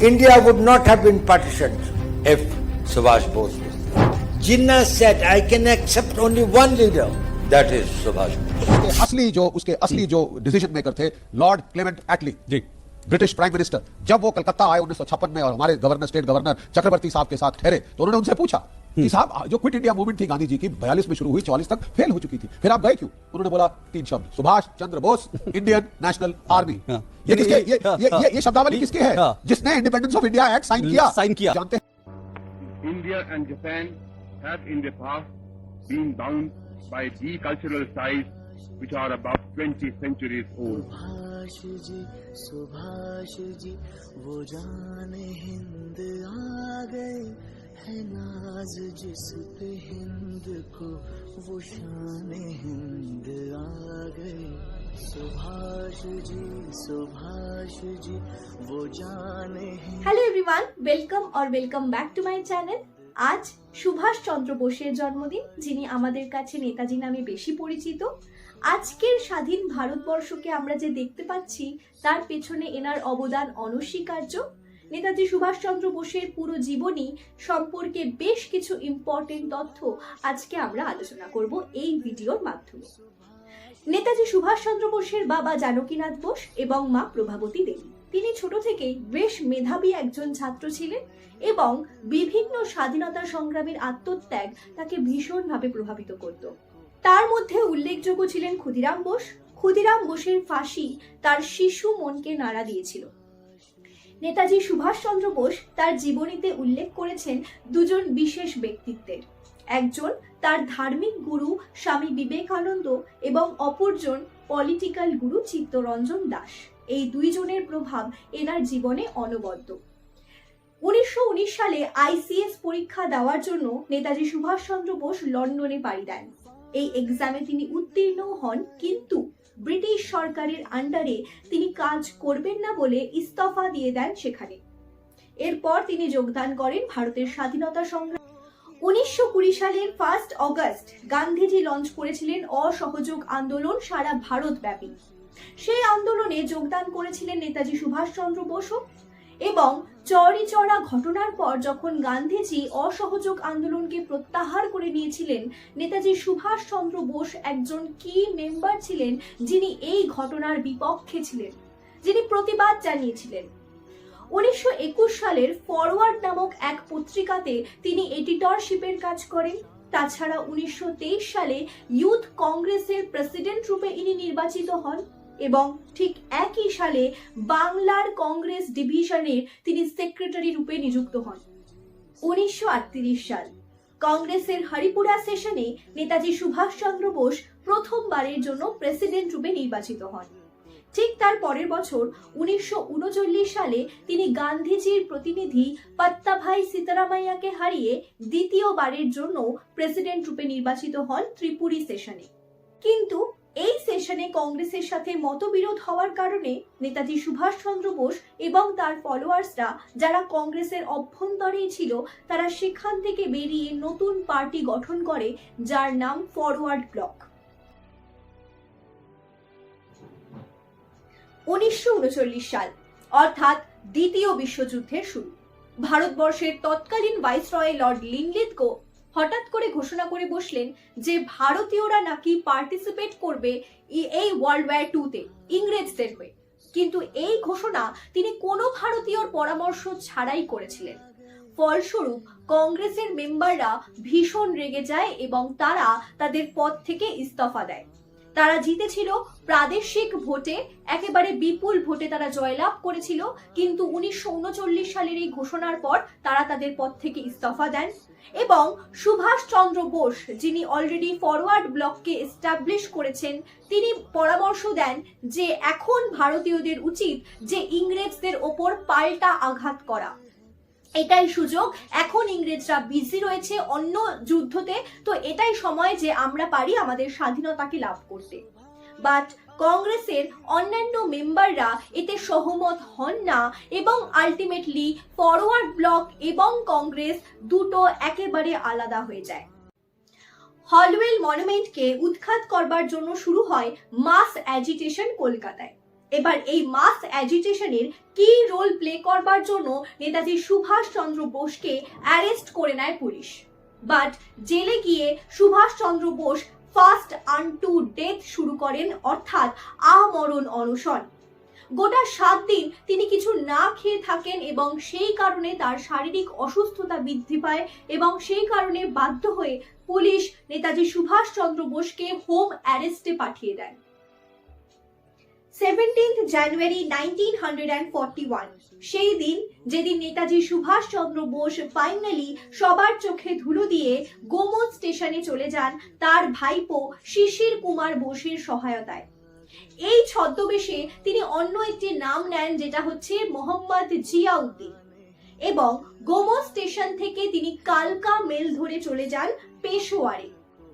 India would not have been partitioned if Subhash Bose was there. Jinnah said, I can accept only one leader, that is Subhash Bose. उसके असली जो decision maker थे Lord Clement एटली जी, British prime minister, जब वो कलकत्ता आए 1956 में और हमारे गवर्नर, स्टेट गवर्नर चक्रवर्ती साहब के साथ ठहरे, तो उन्होंने उनसे पूछा कि साहब जो क्विट इंडिया मूवमेंट थी गांधी जी की 42 में शुरू हुई, 44 तक फेल हो चुकी थी, फिर आप गए क्यों? उन्होंने बोला 3 शब्द, Subhash Chandra Bose, Indian National Army. ये किसके ये शब्दावली किसकी है? जिसने independence of India act sign किया। जानते हैं India and Japan have in the past been bound by deep cultural ties which are about 20 centuries old. Subhash ji वो जान हिंद आ गए है, नाज जिस पे हिंद को वो शान हिंद आ गए। सुभाष जी वो जान Hind. Hello everyone, welcome or welcome back to my channel. আজ সুভাষ চন্দ্র বোসের জন্মদিন, যিনি আমাদের কাছে নেতাজি নামে বেশি পরিচিত। আজকের স্বাধীন ভারতবর্ষকে আমরা যে দেখতে পাচ্ছি তার পেছনে এনার অবদান অনস্বীকার্য। নেতাজি সুভাষচন্দ্র বোসের পুরো জীবনী সম্পর্কে বেশ কিছু ইম্পর্টেন্ট তথ্য আজকে আমরা আলোচনা করব এই ভিডিওর মাধ্যমে। নেতাজি সুভাষচন্দ্র বোসের বাবা জানকীনাথ বোস এবং মা প্রভাবতী দেবী। তিনি ছোট থেকেই বেশ মেধাবী একজন ছাত্র ছিলেন এবং বিভিন্ন স্বাধীনতা সংগ্রামের আত্মত্যাগ তাকে ভীষণভাবে প্রভাবিত করত। তার মধ্যে উল্লেখযোগ্য ছিলেন ক্ষুদিরাম বোস। ক্ষুদিরাম বোসের ফাঁসি তার শিশু মনকে নাড়া দিয়েছিল। নেতাজি সুভাষচন্দ্র বোস তার জীবনীতে উল্লেখ করেছেন দুজন বিশেষ ব্যক্তিত্বের, একজন তার ধার্মিক গুরু স্বামী বিবেকানন্দ এবং অপরজন পলিটিক্যাল গুরু চিত্তরঞ্জন দাস। এই দুইজনের প্রভাব এনার জীবনে অনবদ্য। 1919 সালে আইসিএস পরীক্ষা দেওয়ার জন্য নেতাজি সুভাষচন্দ্র বোস লন্ডনে পাড়ি দেন। এই এক্সামে তিনি উত্তীর্ণ হন, কিন্তু ব্রিটিশ সরকারের আন্ডারে তিনি কাজ করবেন না বলে ইস্তফা দিয়ে দেন সেখানে। এরপর তিনি যোগদান করেন ভারতের স্বাধীনতা সংগ্রাম। 1920 সালের 1 অগস্ট গান্ধীজি লঞ্চ করেছিলেন অসহযোগ আন্দোলন সারা ভারত ব্যাপী। সেই আন্দোলনে যোগদান করেছিলেন নেতাজি সুভাষচন্দ্র বোসও। এবং চৌরি চৌরা ঘটনার পর যখন গান্ধীজি অসহযোগ আন্দোলনকে প্রত্যাহার করে নিয়েছিলেন, নেতাজি সুভাষচন্দ্র বোস একজন কি মেম্বার ছিলেন যিনি এই ঘটনার বিপক্ষে ছিলেন, যিনি প্রতিবাদ জানিয়েছিলেন। 1921 সালের ফরওয়ার্ড নামক এক পত্রিকাতে তিনি এডিটরশিপের কাজ করেন। তাছাড়া 1923 সালে ইউথ কংগ্রেসের প্রেসিডেন্ট রূপে ইনি নির্বাচিত হন এবং ঠিক একই সালে বাংলার কংগ্রেস ডিভিশনের তিনি সেক্রেটারি রূপে নিযুক্ত হন। 1938 সাল কংগ্রেসের হরিপুরা সেশনে নেতাজি সুভাষচন্দ্র বোস প্রথমবারের জন্য প্রেসিডেন্ট রূপে নির্বাচিত হন। ঠিক তার পরের বছর 1939 সালে তিনি গান্ধীজির প্রতিনিধি পাত্তাভাই সীতারামাইয়াকে হারিয়ে দ্বিতীয়বারের জন্য প্রেসিডেন্ট রূপে নির্বাচিত হন ত্রিপুরী সেশনে। কিন্তু এই সেশনে কংগ্রেসের সাথে মতবিরোধ হওয়ার কারণে নেতাজি সুভাষচন্দ্র বোস এবং তার ফলোয়ার্সরা, যারা কংগ্রেসের অভ্যন্তরেই ছিল, তারা সেখান থেকে বেরিয়ে নতুন পার্টি গঠন করে যার নাম ফরওয়ার্ড ব্লক। 1939 সাল অর্থাৎ দ্বিতীয় বিশ্বযুদ্ধের শুরু। ভারতবর্ষের তৎকালীন ভাইসরয় লর্ড লিনলিথগো হঠাৎ করে ঘোষণা করে বসলেন যে ভারতীয়রা নাকি পার্টিসিপেট করবে এই ওয়ার্ল্ড ওয়ার 2 তে ইংরেজদের হয়ে। কিন্তু এই ঘোষণা তিনি কোনো ভারতীয়র পরামর্শ ছাড়াই করেছিলেন। ফলস্বরূপ কংগ্রেসের মেম্বাররা ভীষণ রেগে যায় এবং তারা তাদের পদ থেকে ইস্তফা দেয়। তারা জিতেছিল প্রাদেশিক ভোটে, একেবারে বিপুল ভোটে তারা জয়লাভ করেছিল, কিন্তু 1939 সালের এই ঘোষণার পর তারা তাদের পদ থেকে ইস্তফা দেন এবং সুভাষচন্দ্র বোস, যিনি অলরেডি ফরওয়ার্ড ব্লককে এস্টাবলিশ করেছেন, তিনি পরামর্শ দেন যে এখন ভারতীয়দের উচিত যে ইংরেজদের ওপর পাল্টা আঘাত করা। এটাই সুযোগ, এখন ইংরেজরা বিজি রয়েছে অন্য যুদ্ধতে, তো এটাই সময় যে আমরা পারি আমাদের স্বাধীনতাকে লাভ করতে। বাট কংগ্রেসের অন্যান্য মেম্বাররা এতে সহমত হন না এবং আলটিমেটলি ফরওয়ার্ড ব্লক এবং কংগ্রেস দুটো একেবারে আলাদা হয়ে যায়। হলওয়েল মনুমেন্টকে উৎখাত করবার জন্য শুরু হয় মাস অ্যাজিটেশন কলকাতায়। এবার এই মাস অ্যাজিটেশনের কি রোল প্লে করবার জন্য নেতাজি সুভাষচন্দ্র বোসকে অ্যারেস্ট করে নেয় পুলিশ। বাট জেলে গিয়ে Subhashchandra Bose fast unto death শুরু করেন, অর্থাৎ আমরণ অনশন। গোটা 7 দিন তিনি কিছু না খেয়ে থাকেন এবং সেই কারণে তার শারীরিক অসুস্থতা বৃদ্ধি পায় এবং সেই কারণে বাধ্য হয়ে পুলিশ নেতাজি সুভাষচন্দ্র বোসকে হোম অ্যারেস্টে পাঠিয়ে দেয়। 17th জানুয়ারি 1941 সেই দিন যেদিন নেতাজি সুভাষচন্দ্র বোস ফাইনালি সবার চোখে ধুলো দিয়ে গোমো স্টেশনে চলে যান তার ভাইপো শিশির কুমার বোসের সহায়তায়। এই ছদ্মবেশে তিনি অন্য একটি নাম নেন, যেটা হচ্ছে মোহাম্মদ জিয়াউদ্দিন, এবং গোমো স্টেশন থেকে তিনি কালকা মেল ধরে চলে যান পেশোয়ারে।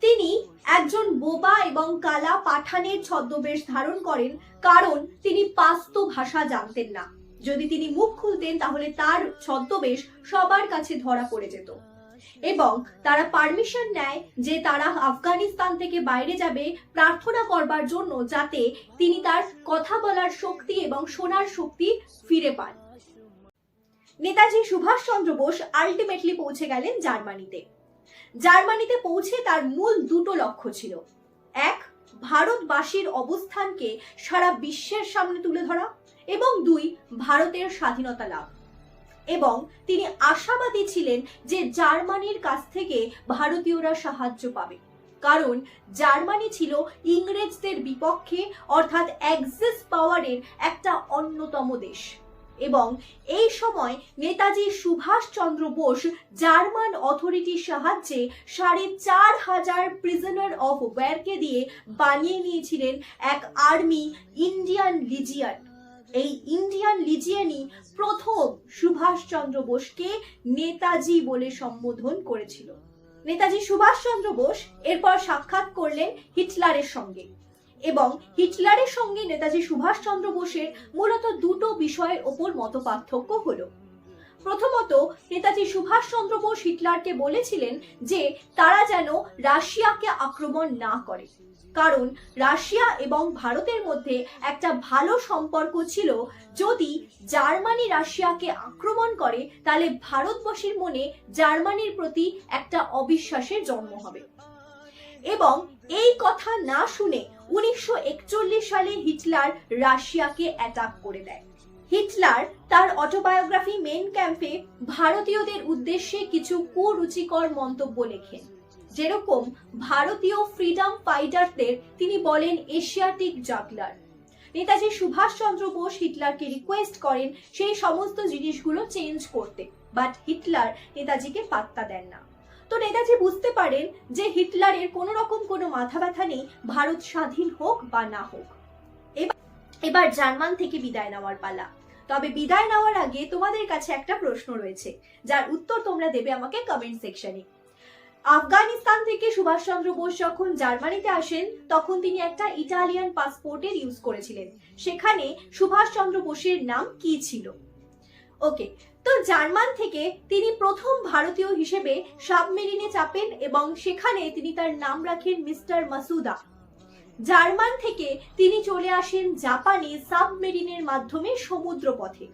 তিনি একজন বোবা এবং কালা পাঠানের ছদ্মবেশ ধারণ করেন, কারণ তিনি পাস্তো ভাষা জানতেন না। যদি তিনি মুখ খুলতেন তাহলে তার ছদ্মবেশ সবার কাছে ধরা পড়ে যেত, এবং তারা পারমিশন নেয় যে তারা আফগানিস্তান থেকে বাইরে যাবে প্রার্থনা করবার জন্য, যাতে তিনি তার কথা বলার শক্তি এবং শোনার শক্তি ফিরে পান। নেতাজি সুভাষচন্দ্র বোস আলটিমেটলি পৌঁছে গেলেন জার্মানিতে। জার্মানিতে পৌঁছে তার মূল 2টো লক্ষ্য ছিল। 1, ভারতবাসীর অবস্থানকে সারা বিশ্বের সামনে তুলে ধরা, এবং 2, ভারতের স্বাধীনতা লাভ। এবং তিনি আশাবাদী ছিলেন যে জার্মানির কাছ থেকে ভারতীয়রা সাহায্য পাবে, কারণ জার্মানি ছিল ইংরেজদের বিপক্ষে, অর্থাৎ অ্যাক্সিস পাওয়ারের একটা অন্যতম দেশ। এবং এই সময় নেতাজি সুভাষচন্দ্র বোস জার্মান অথরিটির সাহায্যে 4500 প্রিজনার অফ ওয়্যারকে দিয়ে বানিয়ে নিয়েছিলেন এক আর্মি, ইন্ডিয়ান লিজিয়ন। এই ইন্ডিয়ান লিজিয়নই প্রথম সুভাষচন্দ্র বোসকে নেতাজি বলে সম্বোধন করেছিল। নেতাজি সুভাষচন্দ্র বোস এরপর সাক্ষাৎ করলেন হিটলারের সঙ্গে, এবং হিটলারের সঙ্গে নেতাজি সুভাষচন্দ্র বোসের মূলত 2টো বিষয়ের ওপর মতপার্থক্য হলো। প্রথমত, নেতাজি সুভাষচন্দ্র বোস হিটলারকে বলেছিলেন যে তারা যেন রাশিয়াকে আক্রমণ না করে, কারণ রাশিয়া এবং ভারতের মধ্যে একটা ভালো সম্পর্ক ছিল। যদি জার্মানি রাশিয়াকে আক্রমণ করে তাহলে ভারতবাসীর মনে জার্মানির প্রতি একটা অবিশ্বাসের জন্ম হবে। এবং এই কথা না শুনে 1941 সালে হিটলার রাশিয়াকে অ্যাটাক করে দেয়। হিটলার তার অটোবায়োগ্রাফি মেন ক্যাম্পে ভারতীয়দের উদ্দেশ্যে কিছু কুরুচিকর মন্তব্য লেখেন, যেরকম ভারতীয় ফ্রিডম ফাইটারদের তিনি বলেন এশিয়াটিক জাগলার। নেতাজি সুভাষচন্দ্র বোস হিটলারকে রিকোয়েস্ট করেন সেই সমস্ত জিনিসগুলো চেঞ্জ করতে, বাট হিটলার নেতাজিকে পাত্তা দেন না। তো নেতাজি বুঝতে পারেন যে হিটলারের কোনো রকম কোনো মাথা ব্যথা নেই ভারত স্বাধীন হোক বা না হোক। এবার জার্মান থেকে বিদায় নেওয়ার পালা। তবে বিদায় নেওয়ার আগে তোমাদের কাছে একটা প্রশ্ন রয়েছে, যার উত্তর তোমরা দেবে আমাকে কমেন্ট সেকশনে। আফগানিস্তান থেকে সুভাষচন্দ্র বোস যখন জার্মানিতে আসেন তখন তিনি একটা ইটালিয়ান পাসপোর্টের ইউজ করেছিলেন, সেখানে সুভাষচন্দ্র বোসের নাম কি ছিল? ওকে, তো জার্মান থেকে তিনি প্রথম ভারতীয় হিসেবে সাবমেরিনে চাপেন এবং সেখানে তিনি তার নাম রাখেন মিস্টার মাসুদা। জার্মান থেকে তিনি চলে আসেন জাপানে সাবমেরিনের মাধ্যমে সমুদ্র পথে।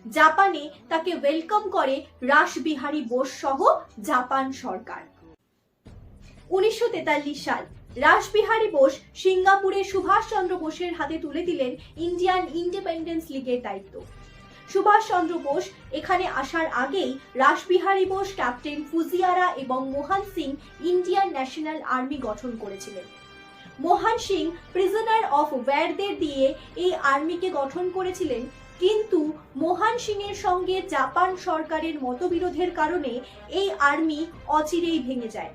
জাপানে তাকে ওয়েলকাম করে রাসবিহারী বোস সহ জাপান সরকার। 1943 সাল রাসবিহারী বোস সিঙ্গাপুরে সুভাষচন্দ্র বোসের হাতে তুলে দিলেন ইন্ডিয়ান ইন্ডিপেন্ডেন্স লীগের দায়িত্ব। সুভাষচন্দ্র বোস এখানে আসার আগেই রাসবিহারী বোস, ক্যাপ্টেন ফুজিয়ারা এবং Mohan Singh Indian national army গঠন করেছিলেন। মোহন সিং প্রিজনার অফ ওয়্যারদের দিয়ে এই আর্মিকে গঠন করেছিলেন, কিন্তু মোহন সিং এর সঙ্গে জাপান সরকারের মতবিরোধের কারণে এই আর্মি অচিরেই ভেঙে যায়।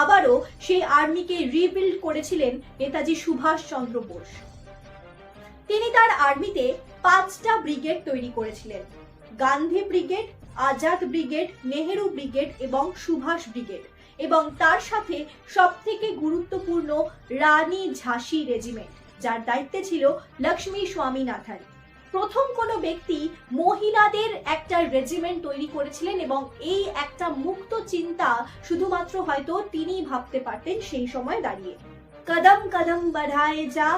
আবারও সেই আর্মিকে রিবিল্ড করেছিলেন নেতাজি সুভাষচন্দ্র বোস। তিনি তার আর্মিতে 5টা ব্রিগেড তৈরি করেছিলেন: Gandhi brigade, Azad brigade, Nehru brigade এবং সুভাষ ব্রিগেড, এবং তার সাথে সবথেকে গুরুত্বপূর্ণ রানী ঝাঁসি রেজিমেন্ট, যার দায়িত্বে ছিল লক্ষ্মী স্বামীনাথন। প্রথম কোনো ব্যক্তি মহিলাদের একটা রেজিমেন্ট তৈরি করেছিলেন, এবং এই একটা মুক্ত চিন্তা শুধুমাত্র হয়তো তিনিই ভাবতে পারতেন সেই সময় দাঁড়িয়ে। কদম কদম বাড়ায়ে যা,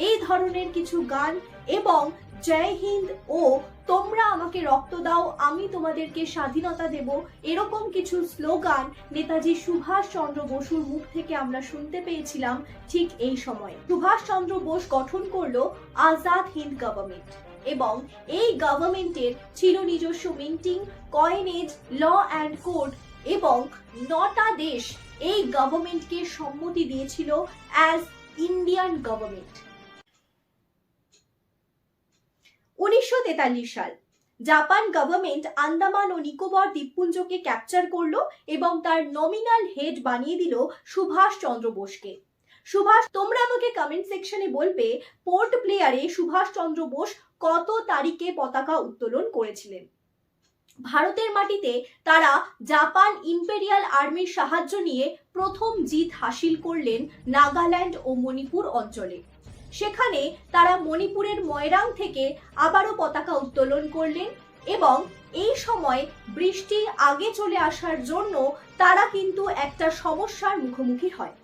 এই ধরনের কিছু গান এবং জয় হিন্দ ও তোমরা আমাকে রক্ত দাও আমি তোমাদেরকে স্বাধীনতা দেব এরকম কিছু স্লোগান নেতাজি সুভাষ চন্দ্র বসুর মুখ থেকে আমরা শুনতে পেয়েছিলাম ঠিক এই সময়ে। সুভাষ চন্দ্র বোস গঠন করলো আজাদ হিন্দ গভর্নমেন্ট এবং এই গভর্নমেন্টের ছিল নিজস্ব minting, coinage, law and code এবং 9টা দেশ এই গভর্নমেন্টকে সম্মতি দিয়েছিল অ্যাজ ইন্ডিয়ান গভর্নমেন্ট। 1943 সাল জাপান গভর্নমেন্ট আন্দামান ও নিকোবর দ্বীপপুঞ্জকে ক্যাপচার করলো এবং তার নমিনাল হেড বানিয়ে দিল সুভাষ চন্দ্র বোসকে। সুভাষ, তোমরা আমাকে কমেন্ট সেকশনে বলবে পোর্ট ব্লেয়ারে সুভাষ চন্দ্র বোস কত তারিখে পতাকা উত্তোলন করেছিলেন। ভারতের মাটিতে তারা জাপান ইম্পেরিয়াল আর্মির সাহায্য নিয়ে প্রথম জিত হাসিল করলেন নাগাল্যান্ড ও মণিপুর অঞ্চলে। সেখানে তারা মণিপুরের ময়রাং থেকে আবারও পতাকা উত্তোলন করলেন এবং এই সময় বৃষ্টি আগে চলে আসার জন্য তারা কিন্তু একটা সমস্যার মুখোমুখি হয়।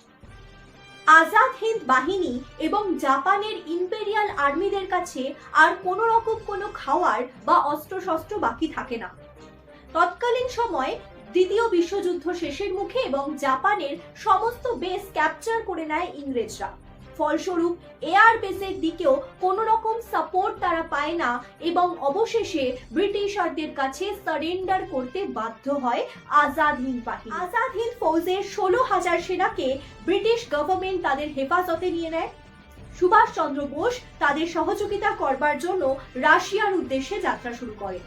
আজাদ হিন্দ বাহিনী এবং জাপানের ইম্পেরিয়াল আর্মিদের কাছে আর কোনো রকম কোনো খাওয়ার বা অস্ত্রশস্ত্র বাকি থাকে না। তৎকালীন সময় দ্বিতীয় বিশ্বযুদ্ধ শেষের মুখে এবং জাপানের সমস্ত বেস ক্যাপচার করে নেয় ইংরেজরা। ফলস্বরূপ এয়ার বেসের দিকেও কোনো রকম সাপোর্ট তারা পায় না এবং অবশেষে ব্রিটিশারদের কাছে সারেন্ডার করতে বাধ্য হয় আজাদ হিন্দ বাহিনী। আজাদ হিন্দ ফৌজের 16,000 সেনাকে ব্রিটিশ গভর্নমেন্ট তাদের হেফাজতে নিয়ে নেয়। সুভাষ চন্দ্র বোস তাদের সহযোগিতা করবার জন্য রাশিয়ার উদ্দেশ্যে যাত্রা শুরু করে।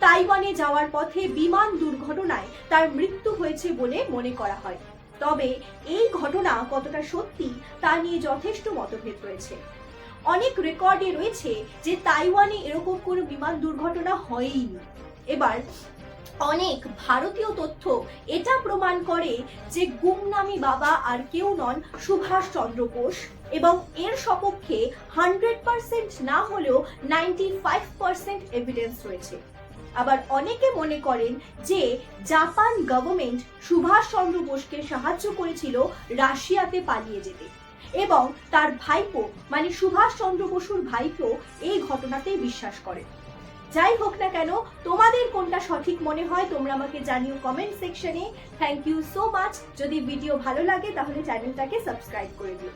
তাইওয়ানে যাওয়ার পথে বিমান দুর্ঘটনায় তার মৃত্যু হয়েছে বলে মনে করা হয়, তবে এই ঘটনা কতটা সত্যি তা নিয়ে যথেষ্ট মতভেদ রয়েছে। অনেক রেকর্ডে রয়েছে যে তাইওয়ানে এরকম কোনো বিমান দুর্ঘটনা হয়ইনি। এবার অনেক ভারতীয় তথ্য এটা প্রমাণ করে যে গুমনামি বাবা আর কেউ নন সুভাষ চন্দ্র বোস এবং এর সপক্ষে 100% না হলেও 95% এভিডেন্স রয়েছে। আবার অনেকে মনে করেন যে জাপান গভর্নমেন্ট সুভাষ চন্দ্র বোসকে সাহায্য করেছিল রাশিয়াতে পালিয়ে যেতে এবং তার ভাইপো মানে সুভাষ চন্দ্র বসুর ভাইপো এই ঘটনাতেই বিশ্বাস করে। যাই হোক না কেন, তোমাদের কোনটা সঠিক মনে হয় তোমরা আমাকে জানিও কমেন্ট সেকশনে। Thank you so much. যদি ভিডিও ভালো লাগে তাহলে চ্যানেলটাকে সাবস্ক্রাইব করে দিও।